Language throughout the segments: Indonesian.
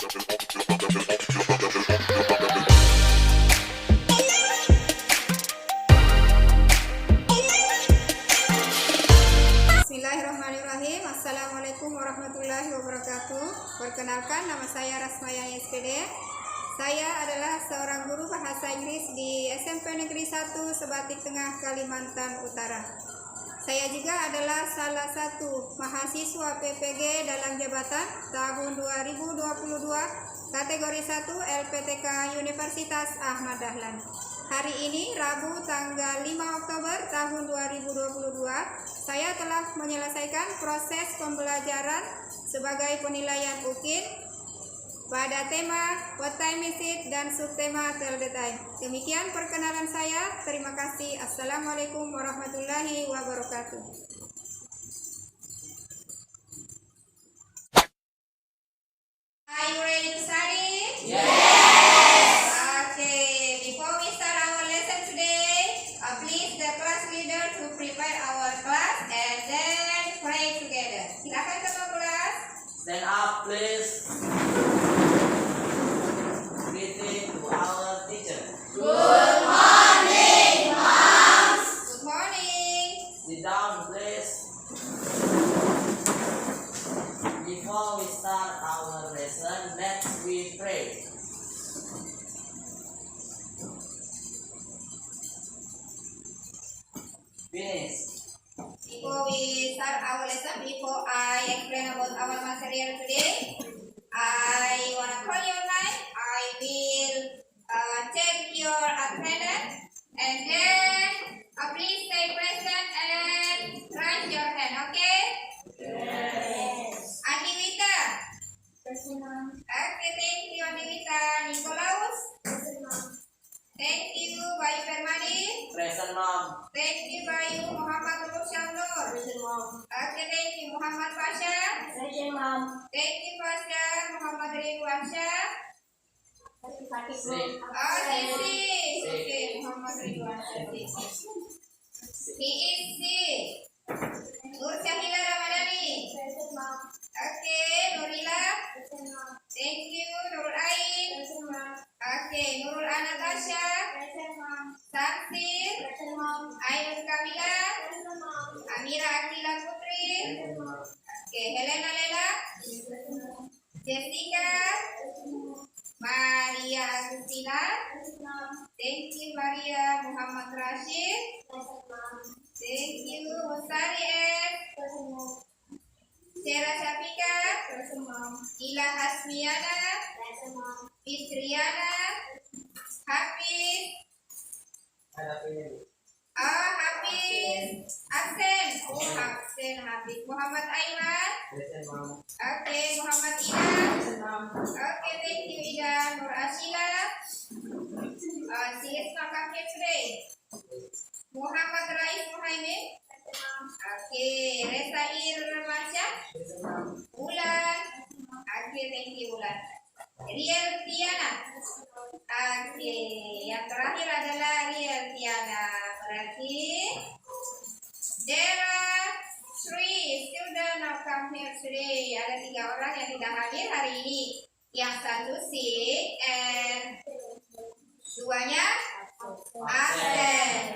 Bismillahirrahmanirrahim. Assalamualaikum warahmatullahi wabarakatuh. Perkenalkan, nama saya Rasmaya SPD. Saya adalah seorang guru bahasa Inggris di SMP Negeri 1 Sebatik Tengah, Kalimantan Utara. Saya juga adalah salah satu mahasiswa PPG dalam jabatan tahun 2022 kategori 1 LPTK Universitas Ahmad Dahlan. Hari ini Rabu tanggal 5 Oktober tahun 2022, saya telah menyelesaikan proses pembelajaran sebagai penilaian UKIN pada tema What Time Is It dan subtema Tell the Time. Demikian perkenalan saya. Terima kasih. Assalamualaikum warahmatullahi wabarakatuh. Are you ready to study? Yes. Okay. Before we start our lesson today, please the class leader to prepare our class and then pray together. Silakan ketua kelas. Stand up, please. Greeting to our teacher. Good morning, moms. Good morning. Sit down, please. Before we start our lesson, let's we pray. Finish. Before we start our lesson, before I explain about our material today, I want to call your name. I will check your attendance, and then please stay present and raise your hand, okay? Yes. Adiwita. Okay, thank you, Adiwita. Nikolaus. Thank you, Bayu Permadi. Present, mom. Thank you, Bayu Muhammad Rusyanur. Okay, thank you, Muhammad Pasha. Thank you, Pasha. Muhammad Ridwansyah. Sit. Oh, Sisi. Okay, Muhammad Ridwansyah. He is C. Nur Syahila Ramadhani. Okay, Nurila. Thank you, Nurul Ain. Okay, Nurul Anatasha. Saksir. Ainul Kamila. Amira Akila Putri. Okay, Helena Lela. Jessica. Maria Agustina. Thank you, Maria Muhammad Rashid. Thank you, Mustari S. Sarah Syafika. Ila Hasmiana. Fitriana. Hafiz. Hafiz. Aksen. Oh, Aksen. Hafiz. Muhammad Aiman. Present, mom. Okay, Muhammad Ida. Okay, thank you, Ida. Nur Ashila. She is not coming today. Muhammad Rais Muhaimin. Okay, Reza Irmansyah. Ulan. Okay, thank you, Ulan. Riel Tiana. Okay, yang terakhir adalah Riel Tiana. Berarti Dera Sri student not come here today. Ada 3 orang yang tidak hadir hari ini. Yang satu sick and 2-nya absen.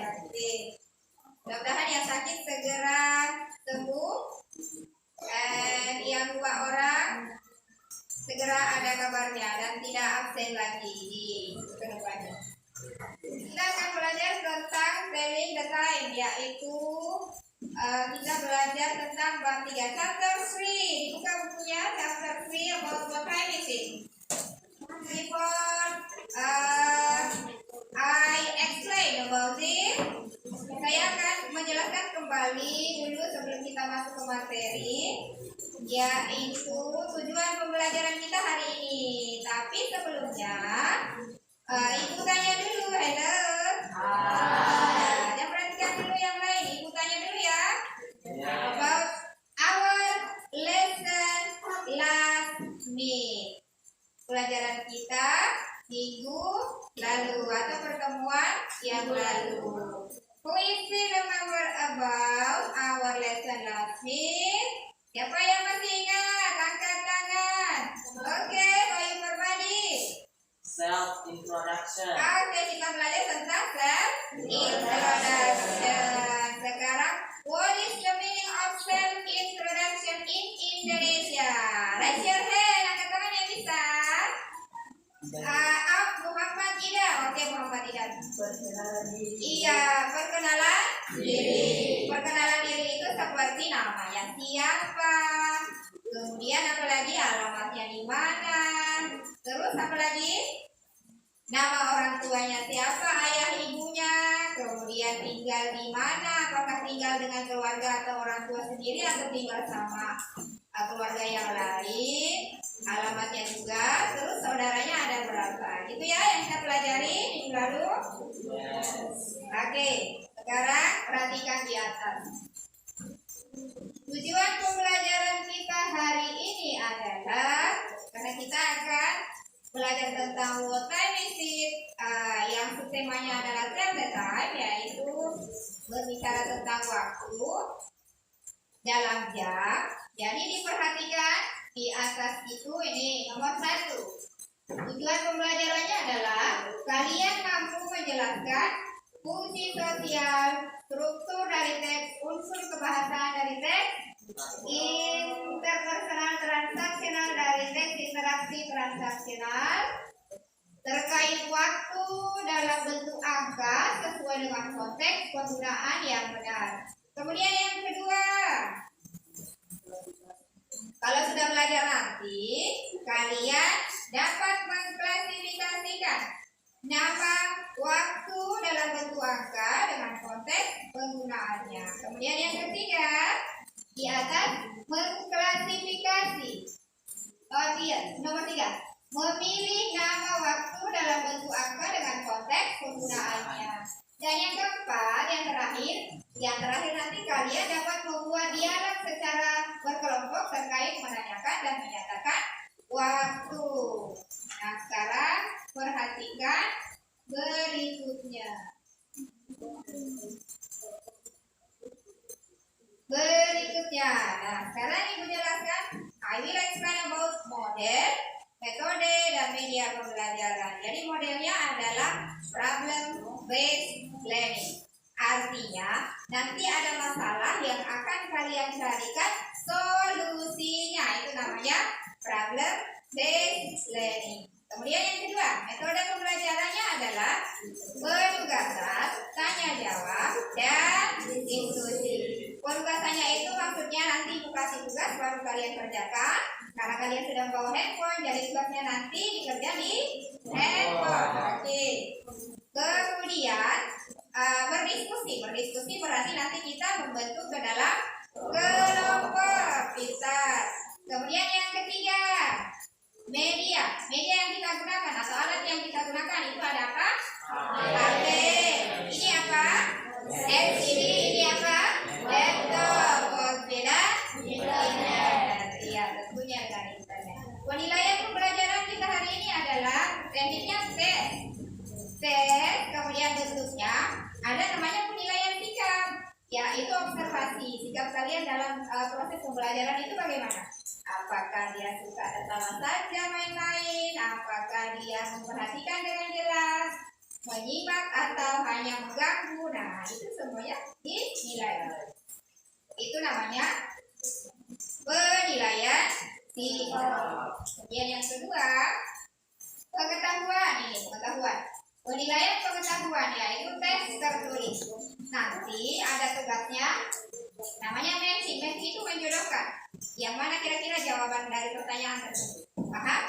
Mudah-mudahan yang sakit segera sembuh, and yang 2 orang segera ada kabarnya dan tidak absen lagi di kedepannya. Kita akan belajar tentang telling the time, yaitu kita belajar tentang bab 3 chapter 3. Dibuka bukunya, chapter 3 about what time is it. Before I explain about it, saya akan menjelaskan kembali dulu sebelum kita masuk ke materi, yaitu tujuan pembelajaran kita hari ini. Tapi sebelumnya, Ibu tanya dulu, hello. Jangan perhatikan dulu yang lain, Ibu tanya dulu ya. About our lesson last week. Pelajaran kita minggu lalu atau pertemuan yang lalu. Who is still remember about our lesson last week? Siapa yang masih ingat? Angkat tangan. Oke, Bayu Terus apa lagi? Nama orang tuanya siapa, ayah ibunya, kemudian tinggal di mana, apakah tinggal dengan keluarga atau orang tua sendiri atau tinggal sama keluarga yang lain, alamatnya juga, terus saudaranya ada berapa. Itu ya yang kita pelajari minggu lalu. Oke, sekarang perhatikan di atas. Tujuan pembelajaran kita hari ini adalah karena kita akan belajar tentang what time is it, yang temanya adalah tell the time, yaitu berbicara tentang waktu dalam jam. Jadi diperhatikan di atas itu, ini nomor 1. Tujuan pembelajarannya adalah kalian mampu menjelaskan fungsi sosial, struktur dari teks, unsur kebahasaan dari teks, interpersonal transaksional dari teks, interaksi transaksional, terkait waktu dalam bentuk angka sesuai dengan konteks penggunaan yang benar. Kemudian yang kedua, kalau sudah belajar nanti, kalian dapat mengklasifikasikan nama waktu dalam bentuk angka dengan konteks penggunaannya. Kemudian yang ketiga, di atas mengklasifikasi. Nomor 3, memilih nama waktu dalam bentuk angka dengan konteks penggunaannya. Dan yang keempat, yang terakhir nanti kalian dapat membuat dialog secara berkelompok terkait menanyakan dan menyatakan waktu. Nah, sekarang perhatikan berikutnya. Nah, sekarang Ibu jelaskan. I will explain about model, metode, dan media pembelajaran. Jadi modelnya adalah problem based learning. Artinya, nanti ada masalah yang akan kalian carikan solusinya. Itu namanya problem based learning. Kemudian yang kedua, metode pembelajarannya adalah penugasan, tanya jawab, dan diskusi. Penugasannya itu maksudnya nanti Ibu kasih tugas baru kalian kerjakan. Karena kalian sudah bawa handphone, jadi tugasnya nanti dikerja di handphone. Oke. Kemudian berdiskusi berarti nanti kita membentuk ke dalam kelompok pintar. Kemudian yang ketiga, media yang kita gunakan atau alat yang kita gunakan itu ada apa? HP. Ini apa? LCD. Ini apa? Laptop. Beda? Internet. Iya, tentunya dengan internet. Penilaian pembelajaran kita hari ini adalah tekniknya tes. Kemudian bentuknya ada namanya penilaian sikap, yaitu observasi sikap kalian dalam proses pembelajaran itu bagaimana. Apakah dia suka tertawa saja main-main, apakah dia memperhatikan dengan jelas, menyimak atau hanya mengganggu. Nah, itu semuanya dinilai. Itu namanya penilaian sikap. Kemudian yang kedua, pengetahuan. Penilaian pengetahuan yaitu tes tertulis. Nanti ada tugasnya namanya matching. Matching itu menjodohkan yang mana kira-kira jawaban dari pertanyaan tersebut. Paham?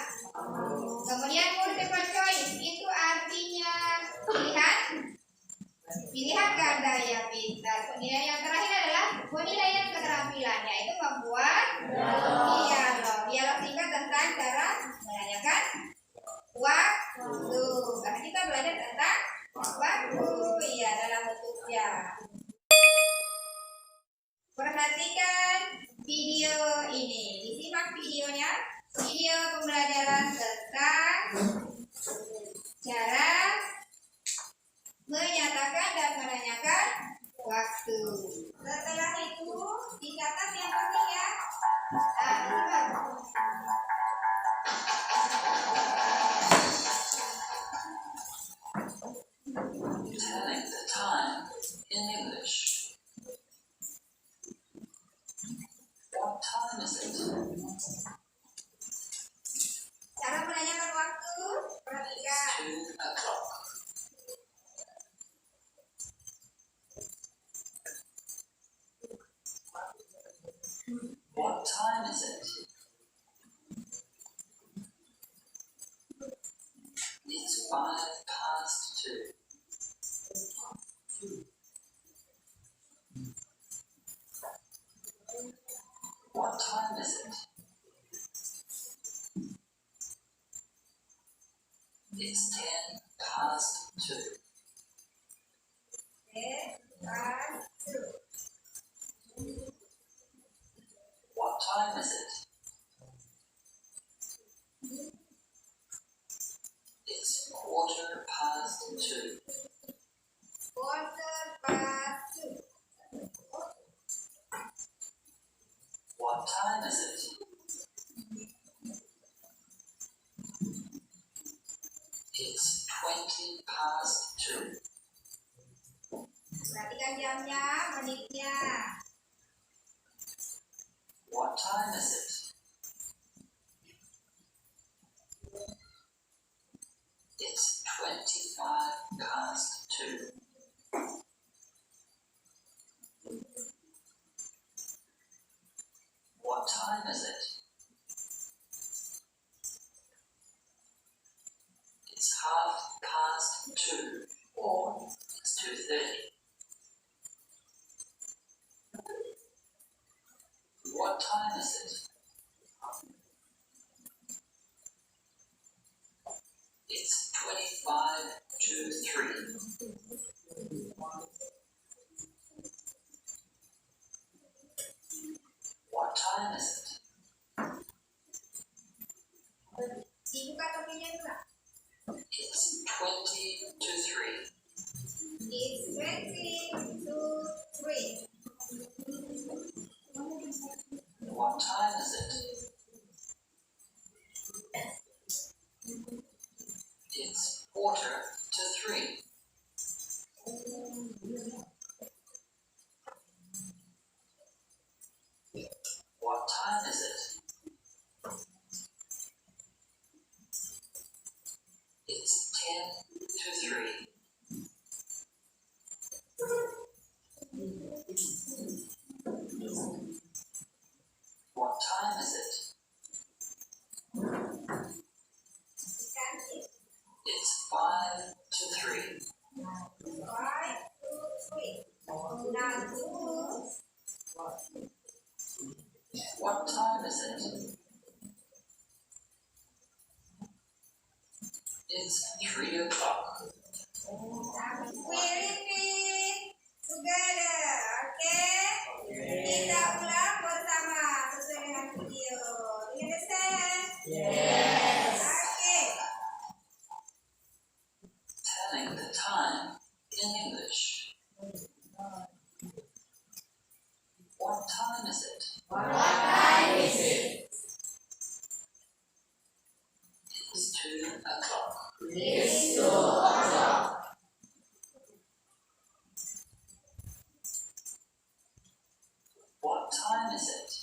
Kemudian multiple choice itu artinya pilihan ganda ya pintar. Penilaian yang terakhir adalah penilaian keterampilan, yaitu membuat dialog singkat tentang cara menanyakan waktu. Karena kita belajar tentang waktu ya dalam bentuk jam. Perhatikan video ini, disimak videonya. Video 2. What time is it? It's 10 past 2. What time is it? It's 1/4 past 2. What time is it? It's 20 past 2. Perhatikan jamnya, menitnya. What time is it? It's 25 past 2. What time is it? It's 1/2 past 2, or it's 2:30. What time is it? It's 25 to 3. What time is it? Dibuka topinya dulu. It's 20 to 3. It's 20 to 3. What time is it? It's 1/4 to 3. What time is it? It's 10 to 3. What time is it? It's 5 to 3. 5 to 3. Now What time is it? It's 3 o'clock. we repeat together, okay? Kita ulang bersama sesuai dengan video. You understand? Yes. Okay. Telling the time in English. What time is it? It's 2 o'clock. What time is it?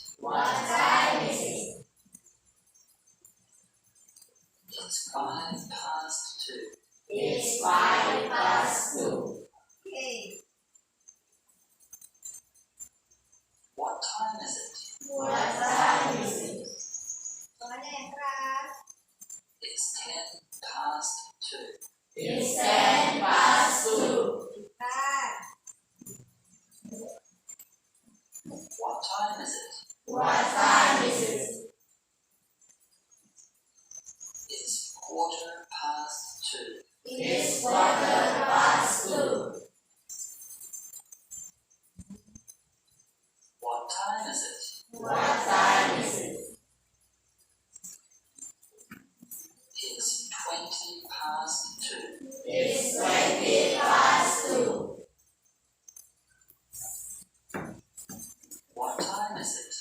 It's 5 past 2. Okay. What time is it? Suaranya yang keras. It's 10 past 2. Keras. What time is it? It's 1/4 past 2. What time is it? It's 20 past 2. What time is it?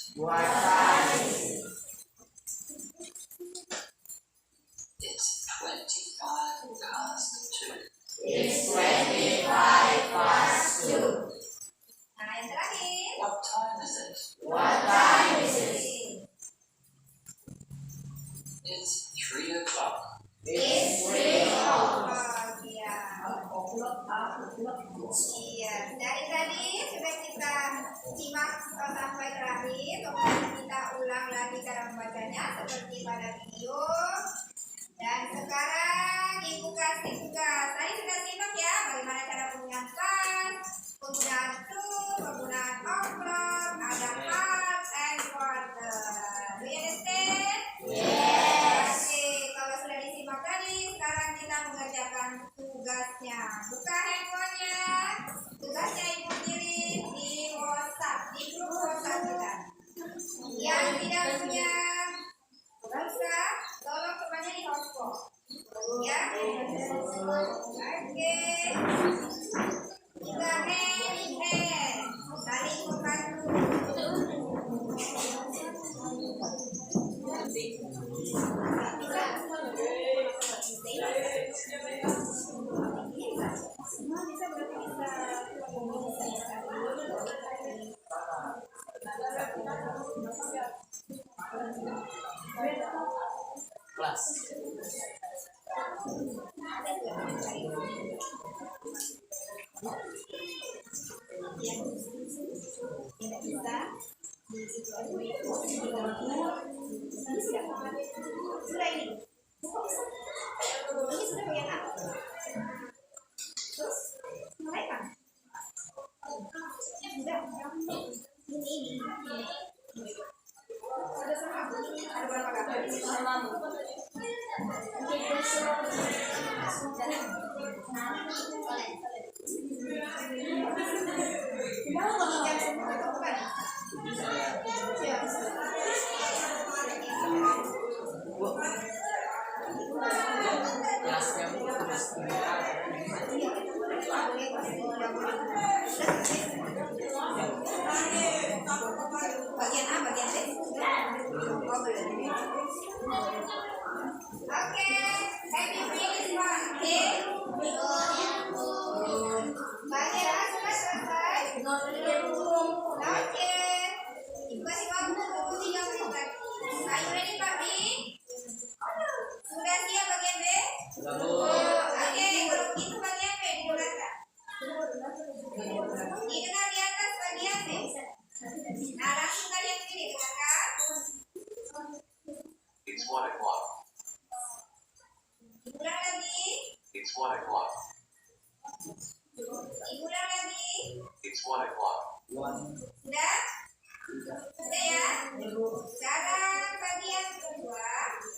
It's 25 past 2. Nah, yang terakhir. What time is it? It's 3 o'clock. Iya, dari tadi sudah kita simak sampai terakhir. Kemudian kita ulang lagi cara membacanya seperti pada video. Dan sekarang Ibu kasih tugasnya. Buka handphonenya. Tugasnya ibu kirim di WhatsApp, di grup WhatsApp kita. Yang tidak punya pulsa, tolong temannya di hotspot. Ya. Oke. Kita hand in hand, saling membantu. Semua bisa berarti bisa. Kelas. Tidak bisa. Sudah ini. Ini sudah bagian A. Terus mulai kan? Sudah. Ini. Sudah sama. Ada berapa gambar? Kelasnya tugas bagian A, bagian B. Oke, have you finished one? Bagian A sudah selesai. Oke, dikasih waktu 3 menit lagi. Are you ready, Pak B? Sudah siap bagian B? Oke, kalau begitu bagian B dimulai. Didengar di atas bagian B. Nah, langsung kalian pilih, dengarkan. It's 1 o'clock. Diulang lagi. It's 1 o'clock. Diulang lagi. It's 1 o'clock. Sudah? Sudah ya? Sekarang bagian kedua.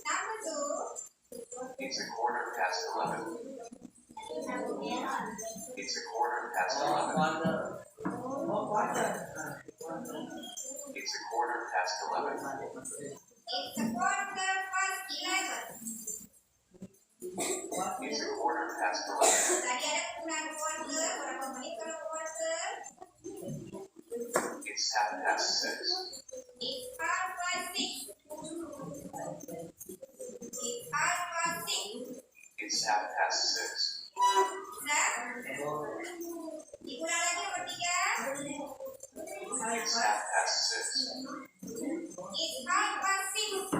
Number 2. It's a quarter past 11. It's a quarter past 11. It's a quarter past 11. It's a quarter past 11. It's a quarter past 11. Tadi ada penggunaan quarter, berapa menit kalau quarter? It's half past 6. It's half past 6. It's half past 6. It's half past 6. Sudah? Diulang lagi nomor 3. It's half past 6. It's half past 6.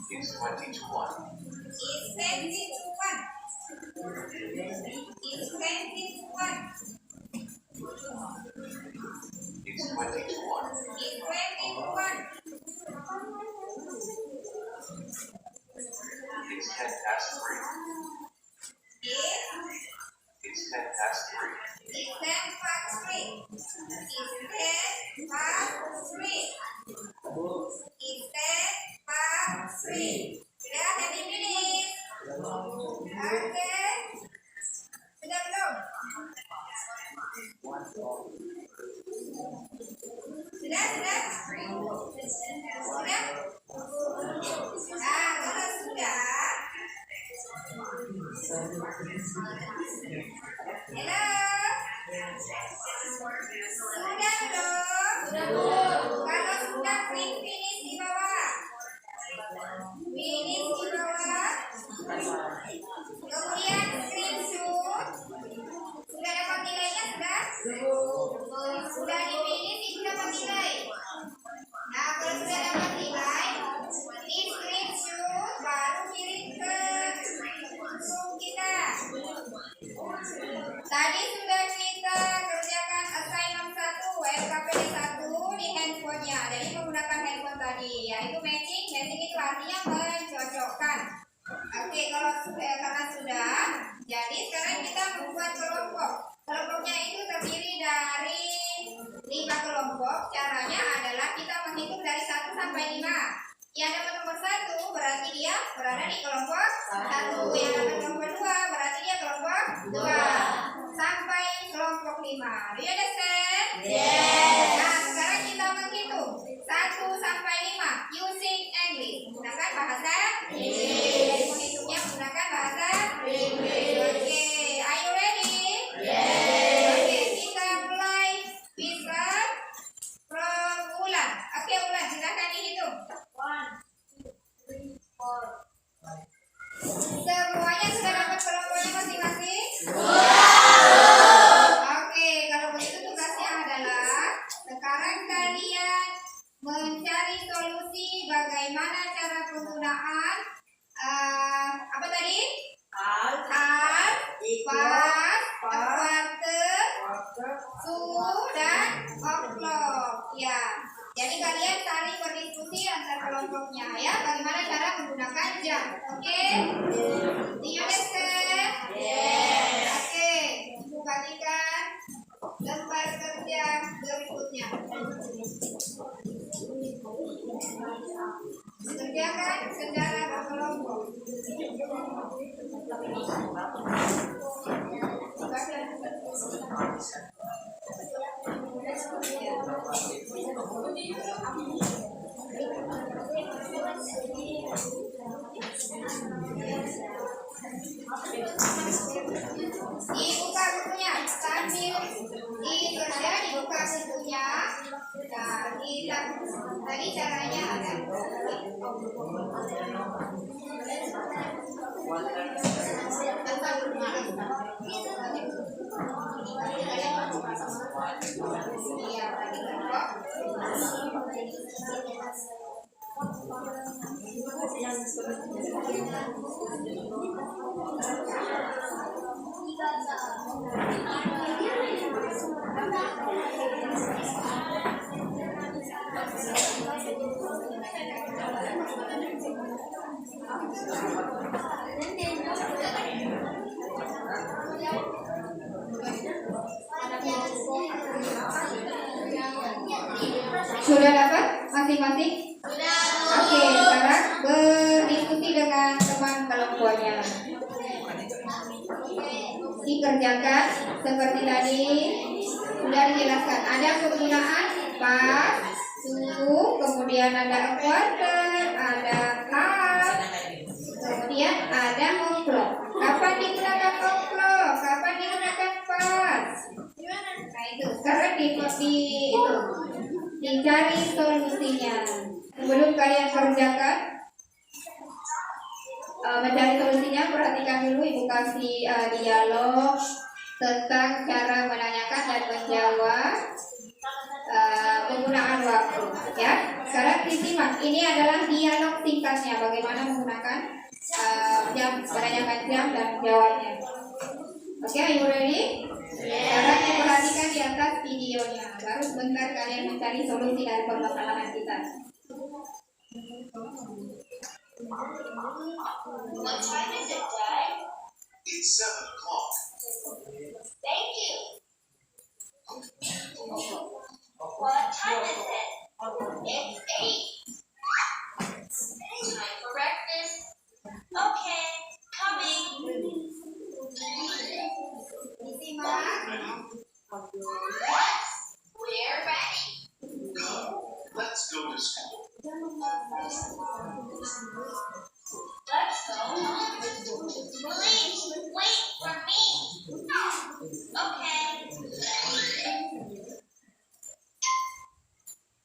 It's 20 to 1. It's 20 to 1. It's 20 to 1. It's 20 to 1. It's 20 to 1. It's 10 past 3. It's 10 past 3. It's 10 past 3. It's 10 past 3. It's 10 past 3. Sudah, happy finish. Oke. Sudah belum? Sudah? Sudah? Nah, kalau sudah. Halo. Sudah belum? Kalau sudah, klik finish di bawah. Finish di bawah. Kemudian screenshot. Sudah dapat nilainya, sudah? Sudah di finish, itu dapat nilai. Nah, kalau sudah dapat nilai, di screenshot baru kirim ke Zoom kita. Tadi sudah kita kerjakan assignment 1, WKPD 1 di handphonenya. Jadi menggunakan handphone tadi, yaitu matching. Matching itu artinya mencocokkan. Oke, kalau karena sudah, jadi sekarang kita membuat kelompok. Kelompoknya itu terdiri dari 5 kelompok. Caranya adalah kita menghitung dari 1 sampai 5. Yang dapat nomor 1 berarti dia berada di kelompok 1. Yang dapat nomor 2 berarti dia kelompok 2. Sampai kelompok 5. Do you understand? Yes. Nah, sekarang kita menghitung 1 sampai 5 using English. Menggunakan bahasa Inggris. Jadi menghitungnya menggunakan bahasa Inggris. Oke, are you ready? Yes. Oke, kita mulai bisa from Ulan. Oke, Ulan, silakan dihitung. 1, 2, 3, 4. Semuanya sudah dapat kelompoknya masing-masing? Oke, kalau begitu tugasnya adalah sekarang kalian mencari solusi bagaimana cara penggunaan apa tadi? Al, Al, pas, quarter, quarter, dan o'clock. Ya, jadi kalian saling berdiskusi antar kelompoknya ya. Bagaimana cara menggunakan jam? Oke? Do you understand? Yes. Oke, ibu bagikan lembar kerja berikutnya. Kerjakan secara berkelompok. Dibuka bukunya sambil dikerja, dibuka bukunya. Nah, kita tadi caranya ada. Iya, tadi kelompok. Sudah dapat masing-masing? Sudah. Oke, sekarang berdiskusi dengan teman kelompoknya. Dikerjakan seperti tadi sudah dijelaskan. Ada penggunaan pas, kemudian ada quarter, ada half, kemudian ada o'clock. Kapan digunakan o'clock? Kapan digunakan pas? Nah itu sekarang dicari solusinya. Sebelum kalian kerjakan, mencari solusinya, perhatikan dulu ibu kasih dialog tentang cara menanyakan dan menjawab penggunaan waktu. Ya, sekarang disimak. Ini adalah dialog singkatnya bagaimana menggunakan jam, menanyakan jam dan jawabnya. Oke, are you ready? Sekarang perhatikan di atas videonya. Baru sebentar kalian mencari solusi dari permasalahan kita. What time is it, Dad? It's 7 o'clock. Thank you. What time is it? It's 8. Time for breakfast. Okay, coming. Disimak. Yes, we're ready. Come, let's go to school. Let's go. Please wait for me. Okay.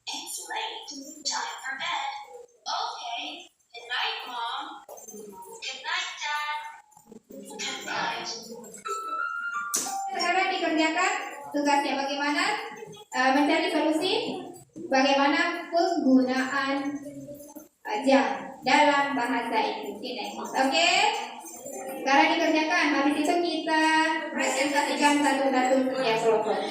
It's late. Time for bed. Okay. Good night, Mom. Good night, Dad. Good night. Sekarang dikerjakan tugasnya bagaimana mencari solusi, bagaimana penggunaan jam dalam bahasa Inggris. Oke, sekarang dikerjakan. Habis itu kita presentasikan satu-satu setiap kelompok.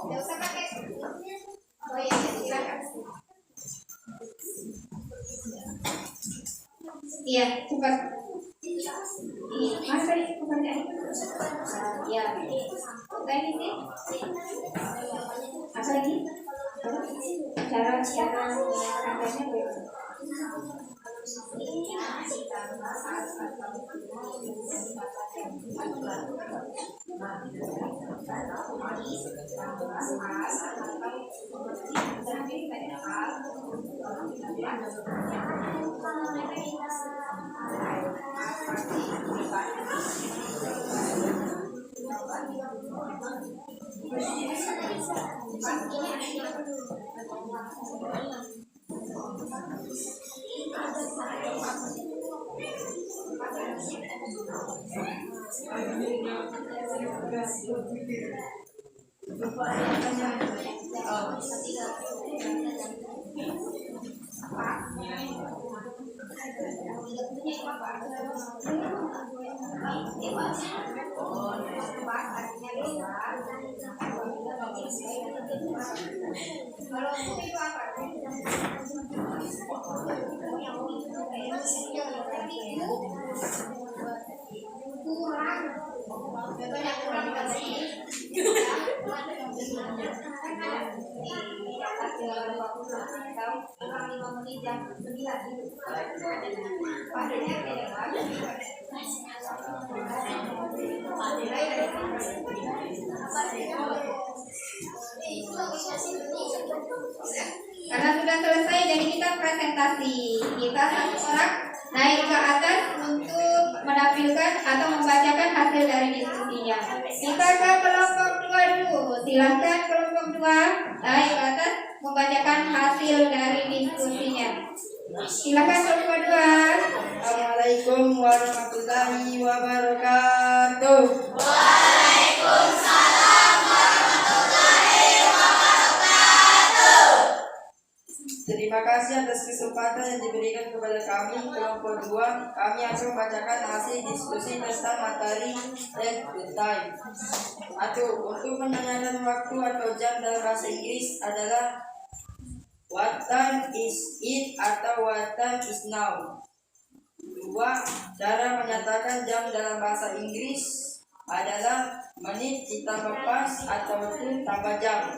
Nggak usah pakai. Oh iya, silakan. Iya, cepat. Mana tadi kubarnya? Ya. Tadi sih. Apa lagi? Cara menyarankannya bagaimana? Karena sudah selesai, jadi kita presentasi. Kita satu orang naik ke atas untuk menampilkan atau membacakan hasil dari diskusinya. Kita ke kelompok 2 dulu. Silahkan kelompok 2 naik ke atas membacakan hasil dari diskusinya. Silakan kelompok 2. Assalamualaikum warahmatullahi wabarakatuh. Terima kasih atas kesempatan yang diberikan kepada kami kelompok 2. Kami akan membacakan hasil diskusi tentang materi and the time. Untuk menanyakan waktu atau jam dalam bahasa Inggris adalah what time is it atau what time is now. 2. Cara menyatakan jam dalam bahasa Inggris adalah menit ditambah pas atau waktu tambah jam.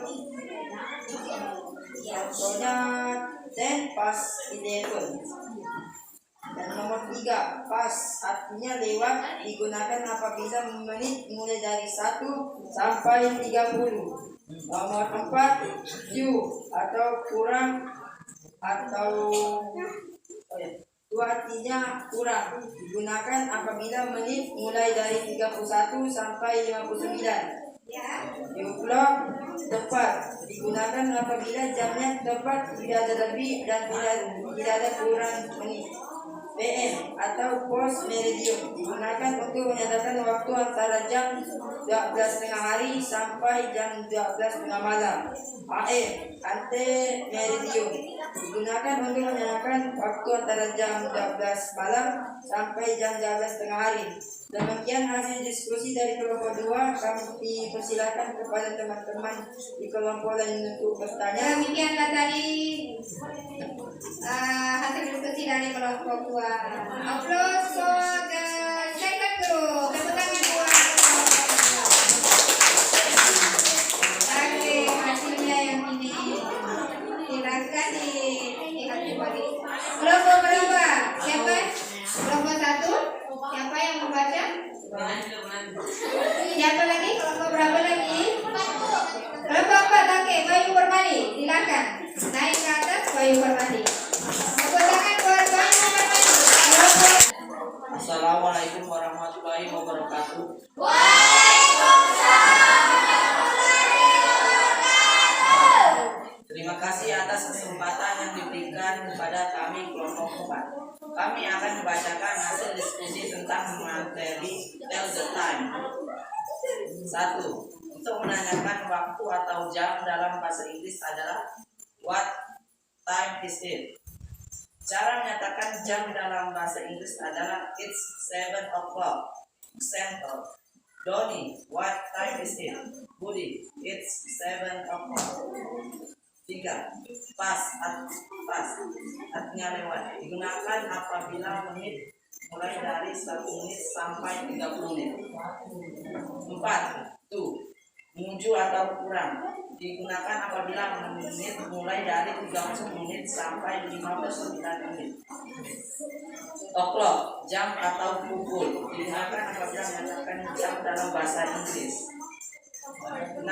Contohnya 10 past 11. Dan nomor 3, pas artinya lewat, digunakan apabila menit mulai dari 1 sampai 30. Nomor 4, few atau kurang atau itu artinya kurang, digunakan apabila menit mulai dari 31 sampai 59. O'clock tepat, digunakan apabila jamnya tepat, tidak ada lebih dan tidak ada kurang menit. PM atau post meridian, digunakan untuk menyatakan waktu antara jam 12 tengah hari sampai jam 12 tengah malam. AM ante meridian, digunakan untuk menyatakan waktu antara jam 12 malam sampai jam 12 tengah hari. Demikian hasil diskusi dari kelompok 2. Kami persilakan kepada teman-teman di kelompok lain untuk bertanya. Demikianlah tadi hasil diskusi dari kelompok 2. Applause for the second group. Tepuk tangan buat oke, hasilnya yang ini. Silakan dilihat kembali. Kelompok berapa? Siapa? Kelompok 1. Siapa yang membaca? Siapa lagi? Kelompok berapa lagi? Kelompok 4. Oke, Bayu Permadi. Silakan naik ke atas, Bayu Permadi. Tepuk tangan buat Bayu Permadi. Assalamualaikum warahmatullahi wabarakatuh. Terima kasih atas kesempatan yang diberikan kepada kami kelompok 4. Kami akan membacakan hasil diskusi tentang materi tell the time. 1. Untuk menanyakan waktu atau jam dalam bahasa Inggris adalah what time is it? Cara menyatakan jam dalam bahasa Inggris adalah it's 7 o'clock. Example, Donnie, what time is it? Budi, it's 7 o'clock. 3. Pas, artinya lewat. Digunakan apabila menit mulai dari 1 menit sampai 30 menit. 4. To, menuju atau kurang. Digunakan apabila menit mulai dari 30 menit sampai 59 menit. O'clock, jam atau pukul. Digunakan apabila menyatakan jam dalam bahasa Inggris. 6.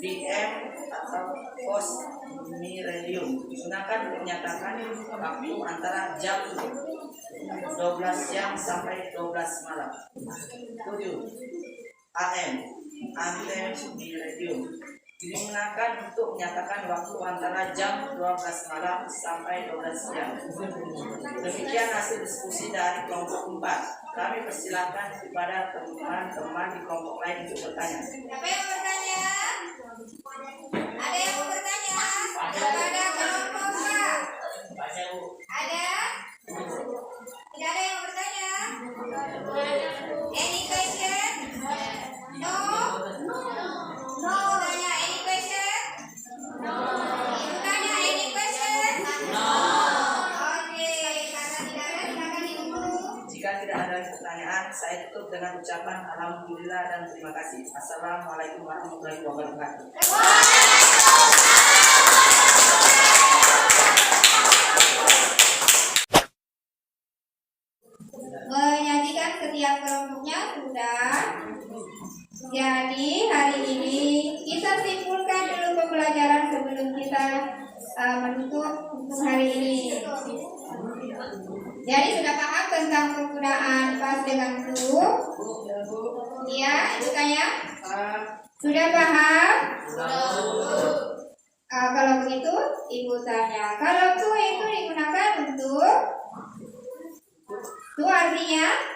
PM atau post meridium. Digunakan untuk menyatakan waktu antara jam 12 siang sampai 12 malam. 7. AM, ante meridium. Digunakan untuk menyatakan waktu antara jam 12 malam sampai 12 siang. Demikian hasil diskusi dari kelompok 4. Kami persilakan kepada teman-teman di kelompok lain untuk bertanya. Siapa yang bertanya? Ada yang mau bertanya? Kepada kelompok A? Ada? Tidak ada yang bertanya? Any question? No? No. Tanya any question? No. Ibu tanya any question? No. Oke, karena tidak ada, silakan ibu. Jika tidak ada pertanyaan, saya tutup dengan ucapan alhamdulillah dan terima kasih. Assalamualaikum warahmatullahi wabarakatuh. Menyajikan setiap kelompoknya sudah. Jadi hari ini kita simpulkan dulu pembelajaran sebelum kita menutup untuk hari ini. Jadi sudah paham tentang penggunaan pas dengan to? Iya, ibu tanya? Sudah paham? Kalau begitu, ibu tanya. Kalau to itu digunakan untuk to artinya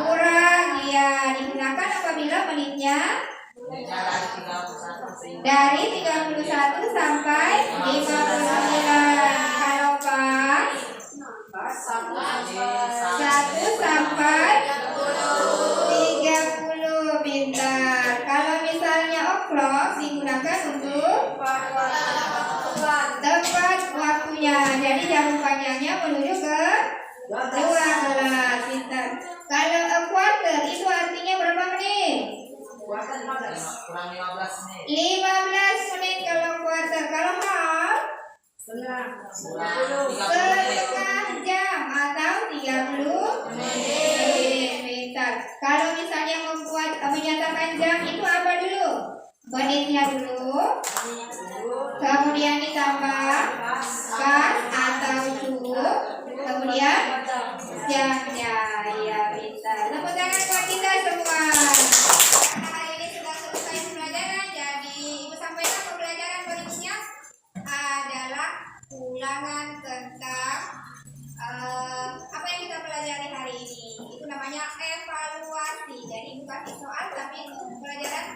kurang, ya digunakan apabila menitnya dari 31 sampai 59. Kalau pas 1 sampai 30. Pintar. Kalau misalnya o'clock digunakan untuk tepat waktunya. Jadi jam panjangnya menuju ke 12. Pintar. Kalau a quarter itu artinya berapa menit? Kurang 15 menit. 15 menit kalau quarter. Kalau half? Setengah jam atau 30 menit. Pintar. Kalau misalnya menyatakan jam itu apa dulu? Menitnya dulu. Kemudian ditambah pas atau cukup. Kemudian jamnya. Ya, pintar. Tepuk tangan buat kita semua. Karena hari ini sudah selesai pembelajaran, jadi ibu sampaikan pembelajaran berikutnya adalah ulangan tentang apa yang kita pelajari hari ini. Itu namanya evaluasi. Jadi bukan soal tapi pembelajaran